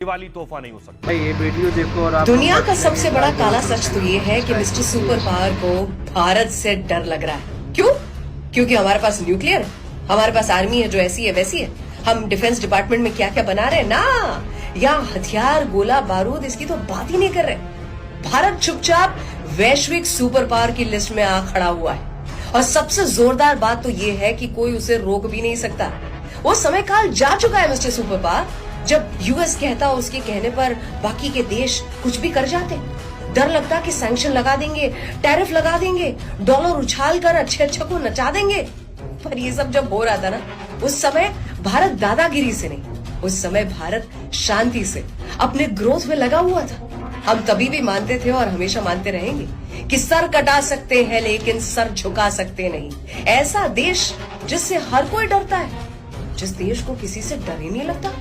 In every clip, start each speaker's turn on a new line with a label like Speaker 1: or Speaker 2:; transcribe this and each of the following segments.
Speaker 1: दिवाली तोहफा नहीं हो सकता।
Speaker 2: भाई ये वीडियो देखो और आप
Speaker 3: दुनिया का सबसे बड़ा काला सच तो ये है कि मिस्टर सुपर पावर को भारत से डर लग रहा है। क्यों? क्योंकि हमारे पास न्यूक्लियर, हमारे पास आर्मी है जो ऐसी है वैसी है, हम डिफेंस डिपार्टमेंट में क्या क्या बना रहे हैं ना, या हथियार गोला बारूद, इसकी तो बात ही नहीं कर रहे। भारत चुपचाप वैश्विक सुपर पावर की लिस्ट में आ खड़ा हुआ है और सबसे जोरदार बात तो ये है कि कोई उसे रोक भी नहीं सकता। वो समय काल जा चुका है मिस्टर सुपर पावर जब यूएस कहता उसके कहने पर बाकी के देश कुछ भी कर जाते। डर लगता कि सैंक्शन लगा देंगे, टैरिफ लगा देंगे, डॉलर उछाल कर अच्छे को नचा देंगे। पर ये सब जब हो रहा था ना, उस समय भारत दादागिरी से नहीं, उस समय भारत शांति से अपने ग्रोथ में लगा हुआ था। हम तभी भी मानते थे और हमेशा मानते रहेंगे कि सर कटा सकते हैं लेकिन सर झुका सकते नहीं। ऐसा देश जिससे हर कोई डरता है, जिस देश को किसी से डर ही नहीं लगता।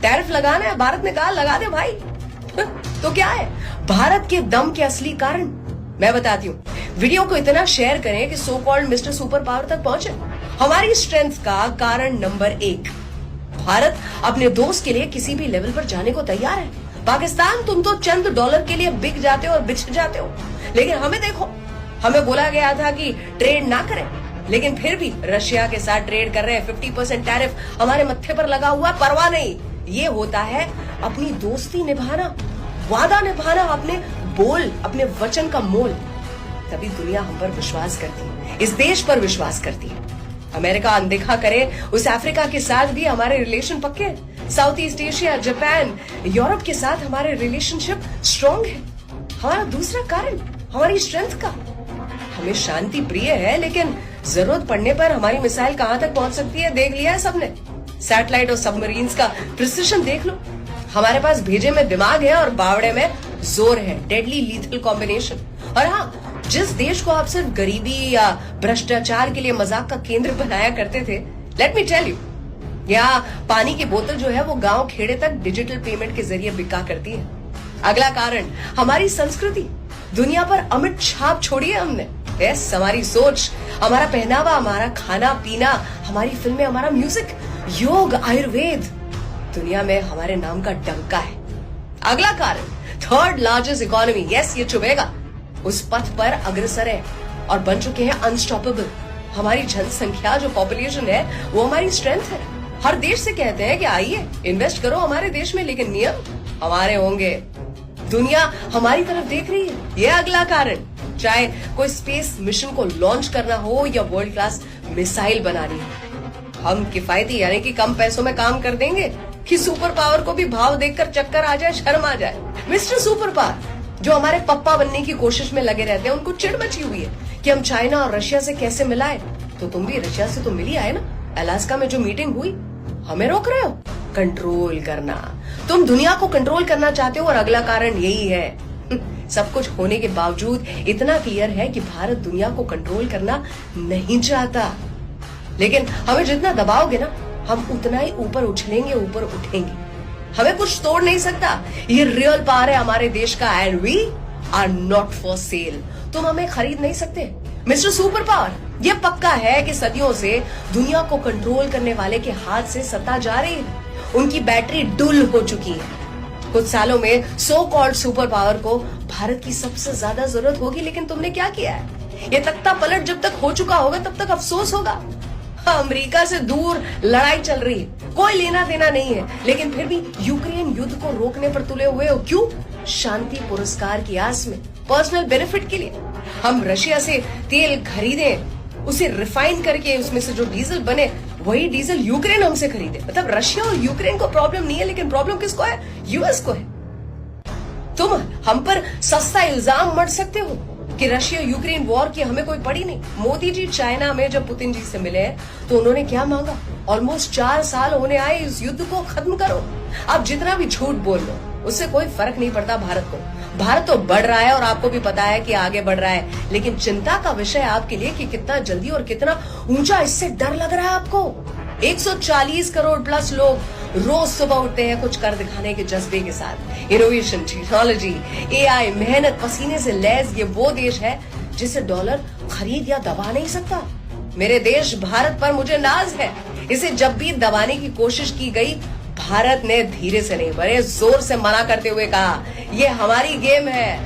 Speaker 3: टैरिफ लगाना है, भारत ने कहा लगा दे भाई। तो क्या है भारत के दम के असली कारण? मैं बताती हूँ। वीडियो को इतना शेयर करें कि so called mister super power तक पहुंचे। हमारी स्ट्रेंथ का कारण नंबर 1, भारत अपने दोस्त के लिए किसी भी लेवल पर जाने को तैयार है। पाकिस्तान, तुम तो चंद डॉलर के लिए बिक जाते हो और बिछ जाते हो, लेकिन हमें देखो, हमें बोला गया था कि ट्रेड ना करें, लेकिन फिर भी रशिया के साथ ट्रेड कर रहे हैं। 50% टैरिफ हमारे मत्थे पर लगा हुआ, परवाह नहीं। ये होता है अपनी दोस्ती निभाना, वादा निभाना, अपने बोल, अपने वचन का मोल। तभी दुनिया हम पर विश्वास करती है, इस देश पर विश्वास करती है। अमेरिका अनदेखा करे उस अफ्रीका के साथ भी हमारे रिलेशन पक्के। South east Asia, Japan, Europe के साथ हमारे रिलेशनशिप स्ट्रॉन्ग है। हमारा दूसरा कारण हमारी स्ट्रेंथ का। हमें शांति प्रिय है, लेकिन जरूरत पड़ने पर हमारी मिसाइल कहां तक पहुंच सकती है देख लिया है सबने। सैटेलाइट और सबमरीन्स का प्रिसिशन देख लो। हमारे पास भेजे में दिमाग है और बावड़े में जोर है। Deadly lethal combination. और हाँ, जिस देश को आप सिर्फ गरीबी या भ्रष्टाचार के लिए मजाक का केंद्र बनाया करते थे, लेट मी टेल यू, यहाँ पानी की बोतल जो है वो गांव खेड़े तक डिजिटल पेमेंट के जरिए बिका करती है। अगला कारण हमारी संस्कृति। दुनिया पर अमिट छाप छोड़ी है हमने। यस, हमारी सोच, हमारा पहनावा, हमारा खाना पीना, हमारी फिल्में, हमारा म्यूजिक, योग, आयुर्वेद, दुनिया में हमारे नाम का डंका है। अगला कारण, थर्ड लार्जेस्ट इकोनॉमी। यस, ये चुभेगा, उस पथ पर अग्रसर है और बन चुके हैं अनस्टॉपेबल। हमारी जनसंख्या, जो पॉपुलेशन है, वो हमारी स्ट्रेंथ है। हर देश से कहते हैं कि आइए इन्वेस्ट करो हमारे देश में, लेकिन नियम हमारे होंगे। दुनिया हमारी तरफ देख रही है। ये अगला कारण, चाहे कोई स्पेस मिशन को लॉन्च करना हो या वर्ल्ड क्लास मिसाइल बनानी हो, हम किफायती यानी कि कम पैसों में काम कर देंगे कि सुपर पावर को भी भाव देखकर चक्कर आ जाए, शर्म आ जाए। मिस्टर सुपर पावर जो हमारे पप्पा बनने की कोशिश में लगे रहते हैं, उनको चिढ़ मची हुई है कि हम चाइना और रशिया से कैसे मिलाए। तो तुम भी रशिया से तो मिल ही आए ना। अलास्का में जो मीटिंग हुई, हमें रोक रहे हो? कंट्रोल करना, तुम दुनिया को कंट्रोल करना चाहते हो और अगला कारण यही है। सब कुछ होने के बावजूद इतना क्लियर है कि भारत दुनिया को कंट्रोल करना नहीं चाहता, लेकिन हमें जितना दबाओगे ना, हम उतना ही ऊपर उछलेंगे, ऊपर उठेंगे। हमें कुछ तोड़ नहीं सकता। ये रियल पावर है हमारे देश का, and we are not for sale. तुम हमें खरीद नहीं सकते। मिस्टर सुपर पावर, ये पक्का है कि सदियों से दुनिया को कंट्रोल करने वाले के हाथ से सत्ता जा रही है। उनकी बैटरी डुल हो चुकी है। कुछ सालों में सो कॉल्ड सुपर पावर को भारत की सबसे ज्यादा जरूरत होगी, लेकिन तुमने क्या किया है? ये तख्ता पलट जब तक हो चुका होगा तब तक अफसोस होगा। अमेरिका से दूर लड़ाई चल रही है, कोई लेना देना नहीं है, लेकिन फिर भी यूक्रेन युद्ध को रोकने पर तुले हुए हो। क्यों? शांति पुरस्कार की आस में, पर्सनल बेनिफिट के लिए। हम रशिया से तेल खरीदें, उसे रिफाइन करके उसमें से जो डीजल बने, वही डीजल यूक्रेन हमसे खरीदे। मतलब रशिया और यूक्रेन को प्रॉब्लम नहीं है, लेकिन प्रॉब्लम किसको है? यूएस को है। तुम हम पर सस्ता इल्जाम मढ़ सकते हो कि रशिया यूक्रेन वॉर की हमें कोई पड़ी नहीं। मोदी जी चाइना में जब पुतिन जी से मिले तो उन्होंने क्या मांगा? ऑलमोस्ट 4 साल होने आए, इस युद्ध को खत्म करो। आप जितना भी झूठ बोल लो, उससे कोई फर्क नहीं पड़ता भारत को। भारत तो बढ़ रहा है और आपको भी पता है कि आगे बढ़ रहा है, लेकिन चिंता का विषय आपके लिए कि कितना जल्दी और कितना ऊंचा। इससे डर लग रहा है आपको। 140 करोड़ प्लस लोग रोज सुबह उठते हैं कुछ कर दिखाने के जज्बे के साथ। इनोवेशन, टेक्नोलॉजी, एआई, मेहनत, पसीने से लैस ये वो देश है जिसे डॉलर खरीद या दबा नहीं सकता। मेरे देश भारत पर मुझे नाज है। इसे जब भी दबाने की कोशिश की गई, भारत ने धीरे से नहीं बड़े जोर से मना करते हुए कहा, ये हमारी गेम है,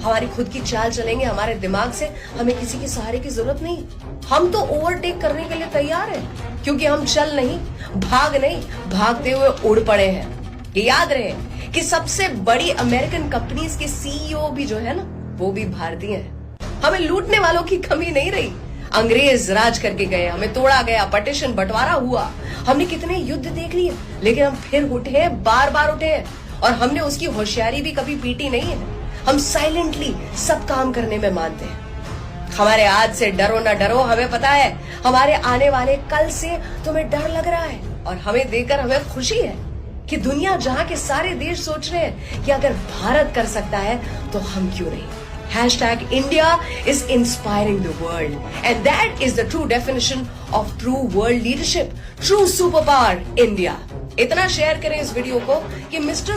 Speaker 3: हमारी खुद की चाल चलेंगे, हमारे दिमाग से, हमें किसी के सहारे की जरूरत नहीं। हम तो ओवरटेक करने के लिए तैयार हैं, क्योंकि हम चल नहीं, भाग नहीं, भागते हुए उड़ पड़े हैं। ये याद रहे कि सबसे बड़ी अमेरिकन कंपनीज के सीईओ भी जो है ना, वो भी भारतीय हैं। हमें लूटने वालों की कमी नहीं रही। अंग्रेज राज करके गए, हमें तोड़ा गया, पार्टीशन बंटवारा हुआ, हमने कितने युद्ध देख लिए, लेकिन हम फिर उठे, बार बार उठे, और हमने उसकी होशियारी भी कभी पीटी नहीं है। हम साइलेंटली सब काम करने में मानते हैं। हमारे आज से डरो ना डरो, हमें पता है हमारे आने वाले कल से तुम्हें डर लग रहा है, और हमें देखकर हमें खुशी है कि दुनिया जहां के सारे देश सोच रहे हैं कि अगर भारत कर सकता है तो हम क्यों नहीं। #India is inspiring the world, and that is the true definition of true world leadership, true superpower India। इतना शेयर करें इस वीडियो को कि मिस्टर